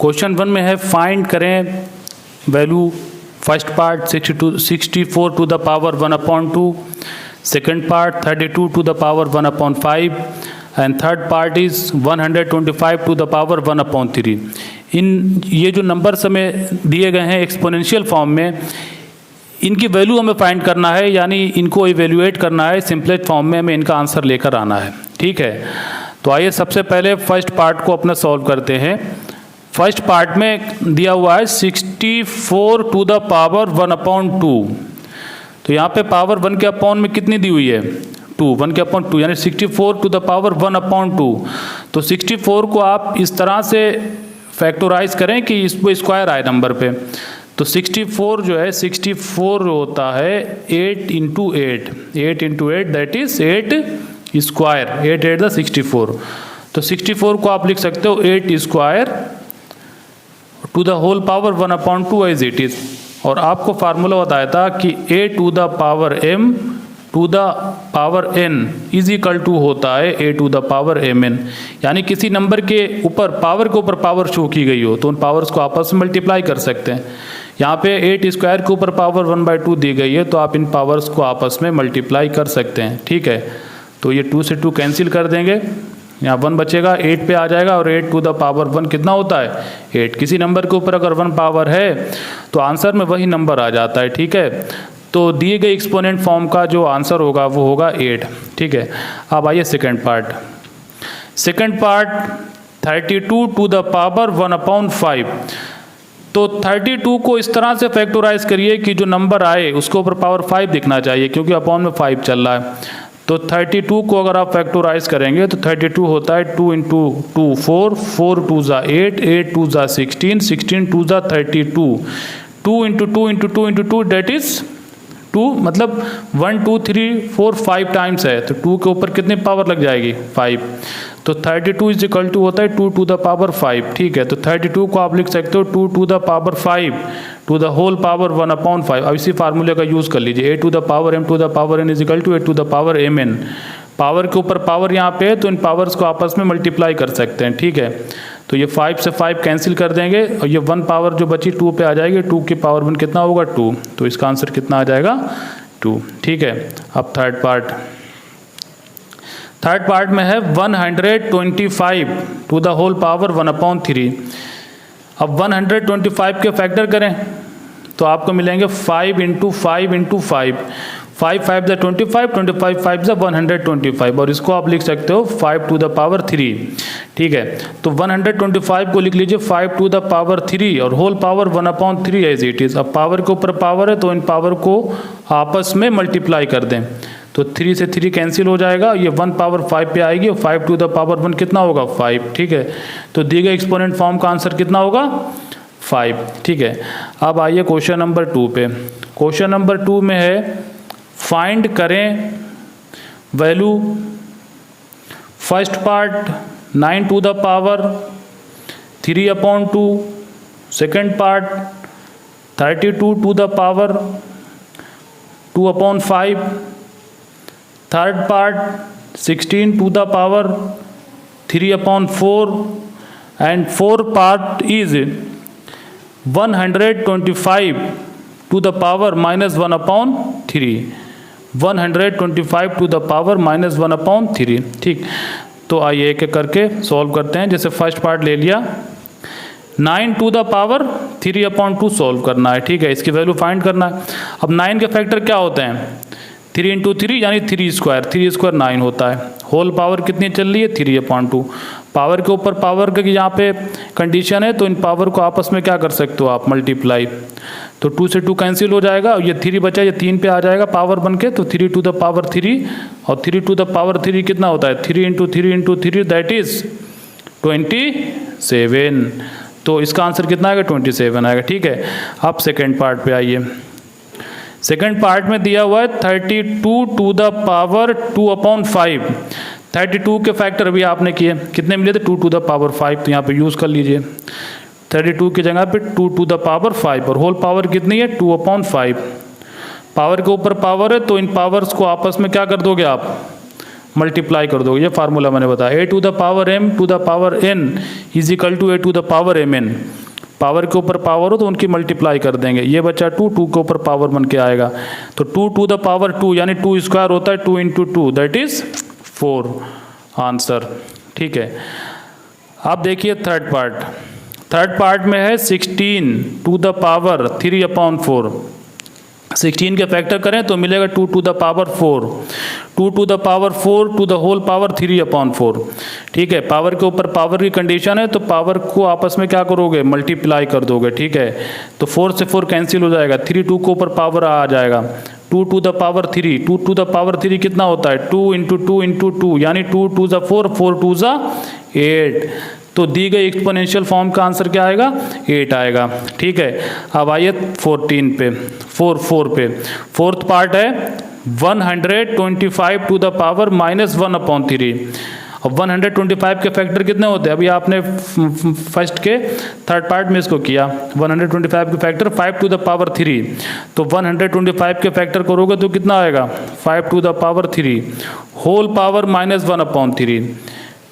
Question 1 में है find करें value first part 64 to the power 1/2, second part 32 to the power 1/5 and third part is 125 to the power 1/3। इन ये जो numbers हमें दिए गए हैं एक्सपोनेंशियल फॉर्म में, इनकी वैल्यू हमें फाइंड करना है, यानी इनको इवेल्युएट करना है सिंपलेस्ट फॉर्म में, हमें इनका आंसर लेकर आना है। ठीक है, तो आइए सबसे पहले फर्स्ट पार्ट को अपना सॉल्व करते हैं। फर्स्ट पार्ट में दिया हुआ है 64 टू द पावर 1/2। तो यहाँ पे पावर 1 के अपॉन में कितनी दी हुई है 2, 1 के अपॉन 2 यानी 64 टू द पावर 1/2। तो 64 को आप इस तरह से फैक्टराइज करें कि इसको स्क्वायर आए नंबर पे। तो 64 जो है 64 होता है 8 into 8, 8 into 8 that is 8 square, 8 8 the 64। तो 64 को आप लिख सकते हो 8 square to the whole power 1/2 as it is. और आपको फार्मूला बताया था कि a to the power m to the power n is equal to होता है a to the power mn। यानी किसी नंबर के ऊपर पावर के ऊपर पावर शो की गई हो तो उन पावर्स को आपस में मल्टीप्लाई कर सकते हैं। यहाँ पे 8 स्क्वायर के ऊपर पावर 1/2 दी गई है तो आप इन पावर्स को आपस में मल्टीप्लाई कर सकते हैं। ठीक है, तो ये 2 से 2 कैंसिल कर देंगे, यहाँ 1 बचेगा, 8 पे आ जाएगा और 8 टू द पावर 1 कितना होता है 8। किसी नंबर के ऊपर अगर 1 पावर है तो आंसर में वही नंबर आ जाता है। ठीक है, तो दिए गए एक्सपोनेंट फॉर्म का जो आंसर होगा वो होगा 8। ठीक है, अब आइए second part. Second part 32 to the power 1/5। तो 32 को इस तरह से फैक्टराइज करिए कि जो नंबर आए उसके ऊपर पावर 5 दिखना चाहिए, क्योंकि अपॉन में 5 चल रहा है। तो 32 को अगर आप फैक्टराइज करेंगे तो 32 होता है 2 इंटू 2 4, 4 2 ज़ा 8, 8 2 ज़ा 16, 16 2 ज़ा 32, 2 into 2 into 2 into 2 that is 2, मतलब 1 2 3 4 5 टाइम्स है तो 2 के ऊपर कितनी पावर लग जाएगी 5। तो 32 इज इक्वल टू होता है 2 टू द पावर 5। ठीक है, तो 32 को आप लिख सकते हो 2 to the power 5 to the whole power 1/5। अब इसी फार्मूले का यूज़ कर लीजिए, a to the power m to the power n is equal to a to the power mn। Power के ऊपर पावर यहाँ पे है तो इन पावर्स को आपस में मल्टीप्लाई कर सकते हैं। ठीक है, तो ये 5 से 5 कैंसिल कर देंगे और ये 1 पावर जो बची 2 पे आ जाएगी, 2 की पावर 1 कितना होगा 2, तो इसका आंसर कितना आ जाएगा 2। ठीक है, अब थर्ड पार्ट। थर्ड पार्ट में है 125 टू द होल पावर 1/3। अब 125 के फैक्टर करें तो आपको मिलेंगे 5 इंटू 5 इंटू 5, 5 5 ज़ा 25, 25 5 ज़ा 125 और इसको आप लिख सकते हो 5 टू द पावर 3। ठीक है, तो 125 को लिख लीजिए 5 टू द पावर 3 और whole power 1/3 as it is. अब पावर के ऊपर पावर है तो इन पावर को आपस में मल्टीप्लाई कर दें, तो 3 से 3 कैंसिल हो जाएगा, ये 1 पावर 5 पे आएगी और 5 टू द पावर 1 कितना होगा 5। ठीक है, तो दिए गए एक्सपोनेंट फॉर्म का आंसर कितना होगा 5। ठीक है, अब आइए क्वेश्चन नंबर 2 पे। क्वेश्चन नंबर 2 में है फाइंड करें value first part 9 to the power 3/2, second part 32 to the power 2/5, third part 16 to the power 3/4 and fourth part is 125 to the power -1/3, 125 to the power -1/3। ठीक, तो आइए एक एक करके सॉल्व करते हैं। जैसे फर्स्ट पार्ट ले लिया, 9 टू द पावर 3/2 सॉल्व करना है। ठीक है, इसकी वैल्यू फाइंड करना है। अब 9 के फैक्टर क्या होते हैं 3 इंटू 3 यानी 3 स्क्वायर, 3 स्क्वायर 9 होता है। होल पावर कितनी चल रही है 3/2। पावर के ऊपर पावर की यहाँ पे कंडीशन है तो इन पावर को आपस में क्या कर सकते हो आप मल्टीप्लाई, तो 2 से 2 कैंसिल हो जाएगा और ये 3 बचा, ये 3 पे आ जाएगा पावर बन के, तो 3 टू द पावर 3 और 3 टू द पावर 3 कितना होता है 3 इंटू 3 इंटू 3 दैट इज 27। तो इसका आंसर कितना आएगा 27 आएगा। ठीक है, अब सेकेंड पार्ट पे आइए। सेकेंड पार्ट में दिया हुआ है 32 टू द पावर 2/5। 32 के फैक्टर भी आपने किए, कितने मिले थे 2 टू द पावर 5, तो यहाँ पे यूज़ कर लीजिए 32 की जगह पे 2 टू द पावर 5 और होल पावर कितनी है 2/5। पावर के ऊपर पावर है तो इन पावर्स को आपस में क्या कर दोगे आप मल्टीप्लाई कर दोगे, ये फार्मूला मैंने बताया। A to the power m to the power n is equal to a to the power m n. Power के ऊपर पावर हो तो उनकी मल्टीप्लाई कर देंगे। ये बच्चा 2 2 के ऊपर पावर बन के आएगा, तो 2 टू द पावर 2 यानी 2 स्क्वायर होता है 2 इंटू 2 दैट इज 4 आंसर। ठीक है, अब देखिए थर्ड पार्ट। थर्ड पार्ट में है 16 टू द पावर 3/4। 16 के फैक्टर करें तो मिलेगा 2 to the power 4, 2 to the power 4 to the whole power 3/4। ठीक है, पावर के ऊपर पावर की कंडीशन है तो पावर को आपस में क्या करोगे, मल्टीप्लाई कर दोगे। ठीक है, तो 4 से 4 कैंसिल हो जाएगा, 3 2 के ऊपर पावर आ जाएगा, 2 to the power 3, 2 to the power 3 कितना होता है 2 इंटू 2 इंटू 2 यानी 2 2 ज़ा 4, 4 2 ज़ा 8। तो दी गई एक्सपोनेंशियल फॉर्म का आंसर क्या आएगा, 8 आएगा। ठीक है, अब आइए 14 पे, 4 पे। फोर्थ पार्ट है 125 टू द पावर -1/3। अब 125 के फैक्टर कितने होते हैं, अभी आपने फर्स्ट के थर्ड पार्ट में इसको किया। 125 के फैक्टर 5 टू द पावर 3, तो 125 के फैक्टर करोगे तो कितना आएगा 5 to the power 3 whole power -1/3।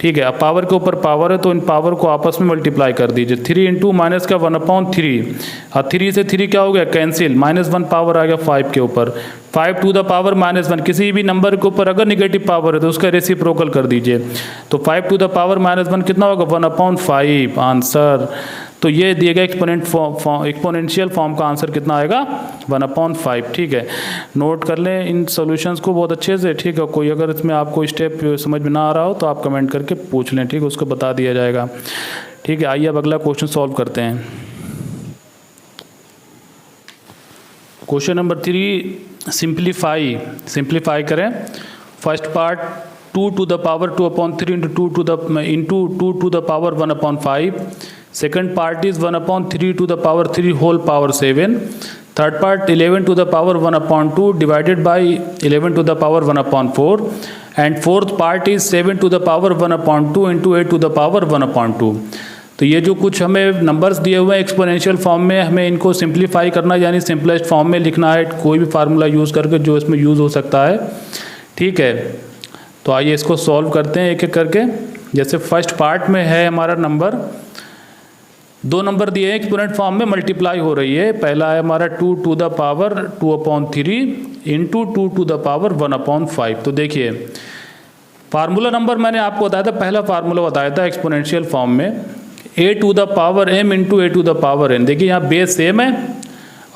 ठीक है, अब पावर के ऊपर पावर है तो इन पावर को आपस में मल्टीप्लाई कर दीजिए। 3 इंटू माइनस का 1/3, और 3 से 3 क्या हो गया कैंसिल, -1 पावर आ गया 5 के ऊपर, 5 टू द पावर -1। किसी भी नंबर के ऊपर अगर निगेटिव पावर है तो उसका रेसिप्रोकल कर दीजिए, तो 5 टू द पावर -1 कितना होगा 1/5 आंसर। तो ये दिए गए एक्सपोनेंशियल फॉर्म का आंसर कितना आएगा 1/5। ठीक है, नोट कर लें इन सॉल्यूशंस को बहुत अच्छे से। ठीक है, कोई अगर इसमें आपको स्टेप समझ में ना आ रहा हो तो आप कमेंट करके पूछ लें, ठीक है, उसको बता दिया जाएगा। ठीक है, आइए अब अगला क्वेश्चन सॉल्व करते हैं। क्वेश्चन नंबर 3, सिंप्लीफाई करें। First part 2 to the power 2/3 into 2 to the power 1/5। Second part is 1/3 to the power 3 whole power 7। Third part 11 to the power 1/2 divided by 11 to the power 1/4। And fourth part is 7 to the power 1/2 into 8 to the power 1/2। तो ये जो कुछ हमें numbers दिए हुए हैं exponential form में, हमें इनको सिंप्लीफाई करना है, यानी सिंपलेस्ट फॉर्म में लिखना है, कोई भी फार्मूला यूज़ करके जो इसमें यूज़ हो सकता है। ठीक है, तो आइए इसको सॉल्व करते हैं एक एक करके। जैसे फर्स्ट पार्ट में है हमारा नंबर, 2 नंबर दिए हैं एक्सपोनेंट फॉर्म में, मल्टीप्लाई हो रही है। पहला है हमारा 2 to the power 2/3 into 2 to the power 1/5। तो देखिए फार्मूला नंबर मैंने आपको बताया था, पहला फार्मूला बताया था एक्सपोनेंशियल फॉर्म में, a to the power m into a to the power n। देखिए यहाँ बेस सेम है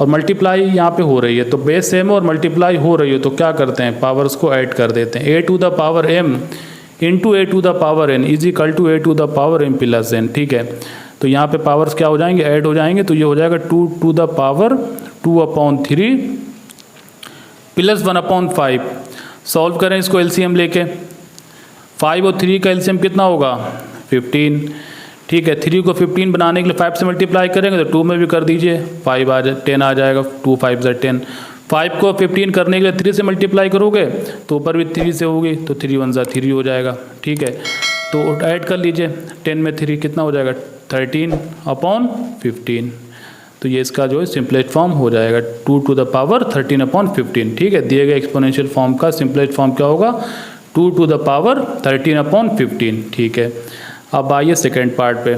और मल्टीप्लाई यहाँ पे हो रही है, तो बेस सेम है और मल्टीप्लाई हो रही है तो क्या करते हैं पावर्स को ऐड कर देते हैं। a to the power m into a to the power n is equal to a to the power m plus n। ठीक है, तो यहाँ पे पावर्स क्या हो जाएंगे, ऐड हो जाएंगे, तो ये हो जाएगा 2 to the power 2/3 plus 1/5। Solve करें इसको एलसीएम लेके, 5 और 3 का एलसीएम कितना होगा 15। ठीक है, 3 को 15 बनाने के लिए 5 से मल्टीप्लाई करेंगे तो 2 में भी कर दीजिए, 5 आ जाए 10 आ जाएगा, 2 5 ज़ा 10। 5 को 15 करने के लिए 3 से मल्टीप्लाई करोगे तो ऊपर भी 3 से होगी, तो 3 1 ज़ा 3 हो जाएगा। ठीक है, तो ऐड कर लीजिए, 10 में 3 कितना हो जाएगा 13/15। तो ये इसका जो है सिंपलेस्ट फॉर्म हो जाएगा 2 टू द पावर 13/15। ठीक है, दिए गए एक्सपोनेंशियल फॉर्म का सिंपलेस्ट फॉर्म क्या होगा 2 टू द पावर 13/15। ठीक है, अब आइए सेकेंड पार्ट पे।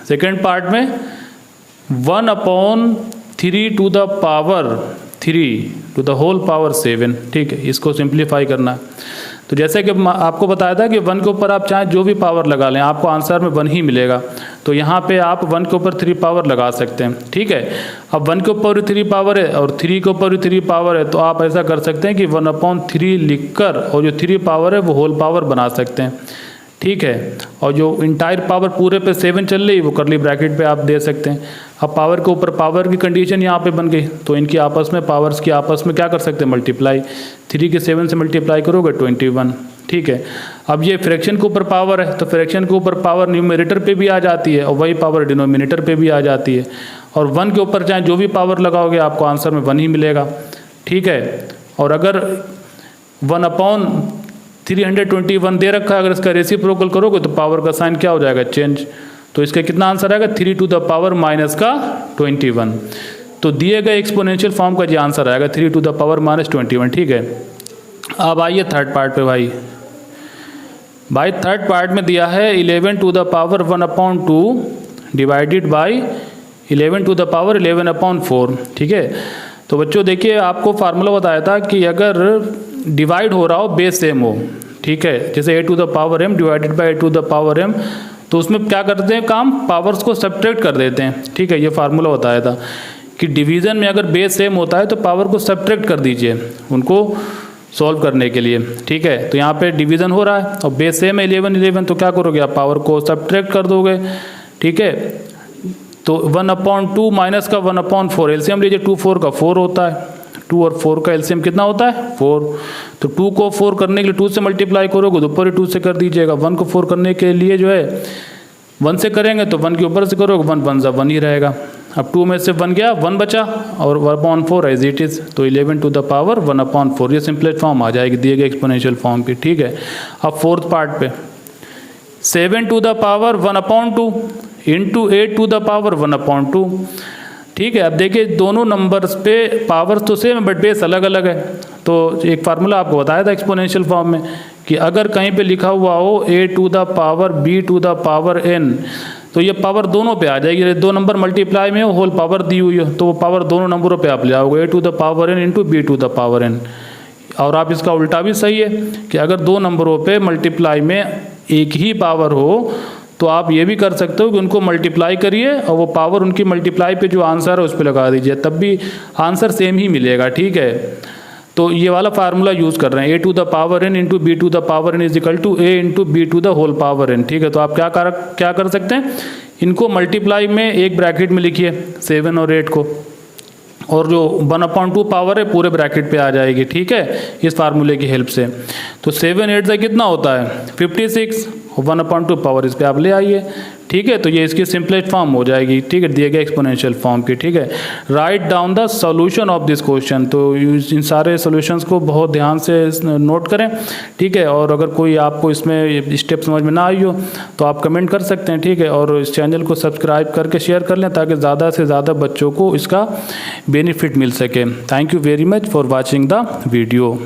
सेकेंड पार्ट में 1/3 to the power 3 to the whole power 7। ठीक है, इसको सिंप्लीफाई करना है। तो जैसे कि आपको बताया था कि 1 के ऊपर आप चाहे जो भी पावर लगा लें आपको आंसर में 1 ही मिलेगा, तो यहाँ पे आप 1 के ऊपर 3 पावर लगा सकते हैं। ठीक है, अब 1 के ऊपर 3 पावर है और 3 के ऊपर 3 पावर है, तो आप ऐसा कर सकते हैं कि 1/3 लिखकर और जो 3 पावर है वो होल पावर बना सकते हैं। ठीक है, और जो इंटायर पावर पूरे पे 7 चल रही वो करली ब्रैकेट पे आप दे सकते हैं। अब पावर के ऊपर पावर की कंडीशन यहाँ पे बन गई, तो इनकी आपस में पावर्स की आपस में क्या कर सकते हैं मल्टीप्लाई, 3 के 7 से मल्टीप्लाई करोगे 21। ठीक है, अब ये फ्रैक्शन के ऊपर पावर है तो फ्रैक्शन के ऊपर पावर न्यूमरेटर पे भी आ जाती है और वही पावर डिनोमिनेटर पे भी आ जाती है, और 1 के ऊपर चाहे जो भी पावर लगाओगे आपको आंसर में 1 ही मिलेगा। ठीक है, और अगर 1/321 दे रखा है, अगर इसका रेसिप्रोकल करोगे तो पावर का साइन क्या हो जाएगा चेंज, तो इसका कितना आंसर आएगा 3 टू द पावर -21। तो दिए गए एक्सपोनेंशियल फॉर्म का ये आंसर आएगा 3 टू द पावर -21। ठीक है, अब आइए थर्ड पार्ट पे भाई। भाई थर्ड पार्ट में दिया है 11 to the power 1/2 divided by 11 to the power 11/4, ठीक है। तो बच्चों देखिए, आपको फार्मूला बताया था कि अगर डिवाइड हो रहा हो बेस सेम हो, ठीक है, जैसे a to the power m divided by a to the power m, तो उसमें क्या करते हैं काम, पावर्स को सब्ट्रैक्ट कर देते हैं, ठीक है। ये फार्मूला बताया था कि डिवीज़न में अगर बेस सेम होता है तो पावर को सब्ट्रैक्ट कर दीजिए उनको सॉल्व करने के लिए, ठीक है। तो यहाँ पे डिवीज़न हो रहा है और बेस सेम है 11 तो क्या करोगे आप, पावर को सब्ट्रैक्ट कर दोगे, ठीक है। तो 1/2 माइनस का 1/4, एलसीएम लीजिए, 2 4 का 4 होता है, 2 और 4 का एलसीएम कितना होता है 4। तो 2 को 4 करने के लिए 2 से मल्टीप्लाई करोगे तो ऊपर ही 2 से कर दीजिएगा। 1 को 4 करने के लिए जो है 1 से करेंगे तो 1 के ऊपर से करोगे, 1 1 1 ही रहेगा। अब 2 में से 1 गया, 1 बचा और 1/4 एज इट इज़, तो 11 टू द पावर 1/4, ये सिंपलेस्ट फॉर्म आ जाएगी दिए गए एक्सपोनेंशियल फॉर्म की, ठीक है। अब फोर्थ पार्ट पे 7 to the power 1/2 into 8 to the power 1/2, ठीक है। अब देखिए दोनों नंबर्स पे पावर्स तो सेम है बट बेस अलग अलग है। तो एक फार्मूला आपको बताया था एक्सपोनेंशियल फॉर्म में कि अगर कहीं पे लिखा हुआ हो a to the power b to the power n, तो ये पावर दोनों पे आ जाएगी। दो नंबर मल्टीप्लाई में हो, होल पावर दी हुई हो, तो वो पावर दोनों नंबरों पे आप ले आओगे, a to the power n into b to the power n। और आप इसका उल्टा भी सही है कि अगर दो नंबरों पे मल्टीप्लाई में एक ही पावर हो तो आप ये भी कर सकते हो कि उनको मल्टीप्लाई करिए और वो पावर उनकी मल्टीप्लाई पे जो आंसर है उस पर लगा दीजिए, तब भी आंसर सेम ही मिलेगा, ठीक है। तो ये वाला फार्मूला यूज़ कर रहे हैं, a to the power n into B to the power n is equal to a into B to the whole power n, ठीक है। तो आप क्या कर सकते हैं, इनको मल्टीप्लाई में एक ब्रैकेट में लिखिए 7 और 8 को, और जो 1/2 पावर है पूरे ब्रैकेट पे आ जाएगी, ठीक है, इस फार्मूले की हेल्प से। तो 7 8 से कितना होता है 56, 1/2 पावर इस पे आप ले आइए, ठीक है। तो ये इसकी सिंपलेस्ट फॉर्म हो जाएगी, ठीक है, दिए गए एक्सपोनेंशियल फॉर्म की, ठीक है। Write down the solution of this question, तो इन सारे सॉल्यूशंस को बहुत ध्यान से नोट करें, ठीक है। और अगर कोई आपको इसमें स्टेप समझ में ना आई हो तो आप कमेंट कर सकते हैं, ठीक है। और इस चैनल को सब्सक्राइब करके शेयर कर लें ताकि ज़्यादा से ज़्यादा बच्चों को इसका बेनिफिट मिल सके। Thank you very much for watching the video.